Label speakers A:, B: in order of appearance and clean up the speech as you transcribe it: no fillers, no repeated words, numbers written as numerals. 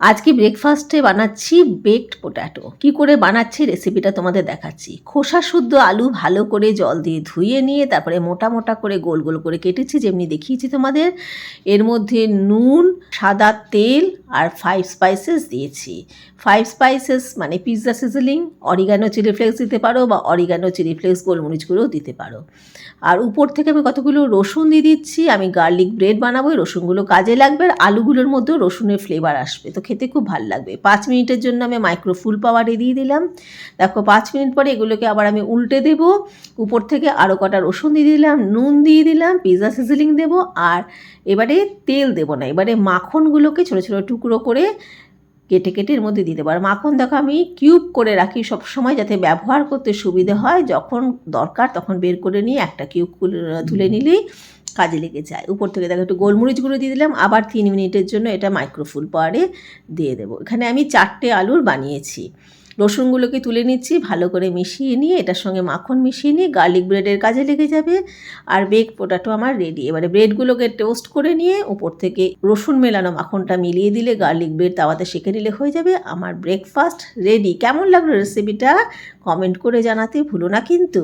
A: আজকে ব্রেকফাস্টে বানাচ্ছি বেকড পোট্যাটো। কি করে বানাচ্ছি রেসিপিটা তোমাদের দেখাচ্ছি। খোসা শুদ্ধ আলু ভালো করে জল দিয়ে ধুয়ে নিয়ে তারপরে মোটা মোটা করে গোল গোল করে কেটেছি যেমনি দেখিয়েছি তোমাদের। এর মধ্যে নুন, সাদা তেল আর 5 স্পাইসেস দিয়েছি। 5 স্পাইসেস মানে pizza sizzling, oregano chilli flakes দিতে পারো বা অরিগানো চিলি ফ্লেক্স গোলমরিচ গুঁড়োও দিতে পারো। আর উপর থেকে আমি কতগুলো রসুন দিয়ে দিচ্ছি। আমি গার্লিক ব্রেড বানাবো, এই রসুনগুলো কাজে লাগবে আর আলুগুলোর মধ্যেও রসুনের ফ্লেভার আসবে, তো খেতে খুব ভালো লাগবে। 5 মিনিটের জন্য আমি মাইক্রো ফুল পাওয়ারে দিয়ে দিলাম। দেখো 5 মিনিট পরে এগুলোকে আবার আমি উল্টে দেবো। উপর থেকে আরও কটা রসুন দিয়ে দিলাম, নুন দিয়ে দিলাম, পিৎজা সিজলিং দেবো। আর এবারে তেল দেবো না, এবারে মাখনগুলোকে ছোটো ছোটো টুকরো করে কেটে কেটে এর মধ্যে দিতে পারো। মাখন দেখো আমি কিউব করে রাখি সব সময়, যাতে ব্যবহার করতে সুবিধে হয়, যখন দরকার তখন বের করে নিয়ে একটা কিউব তুলে নিলেই কাজে লেগে যায়। উপর থেকে দেখো একটু গোলমরিচ গুঁড়ো দিয়ে দিলাম। আবার 3 মিনিটের জন্য এটা মাইক্রোফুল পাওয়ারে দিয়ে দেবো। এখানে আমি 4টে আলুর বানিয়েছি। রসুনগুলোকে তুলে নিচ্ছি, ভালো করে মিশিয়ে নিয়ে এটার সঙ্গে মাখন মিশিয়ে নিয়ে গার্লিক ব্রেডের কাজে লেগে যাবে। আর বেক পোটাটো আমার রেডি। এবারে ব্রেডগুলোকে টোস্ট করে নিয়ে উপর থেকে রসুন মেলানো মাখনটা মিলিয়ে দিলে গার্লিক ব্রেড তাওয়াতে সেঁকে নিলে হয়ে যাবে আমার ব্রেকফাস্ট রেডি। কেমন লাগলো রেসিপিটা কমেন্ট করে জানাতে ভুলো না কিন্তু।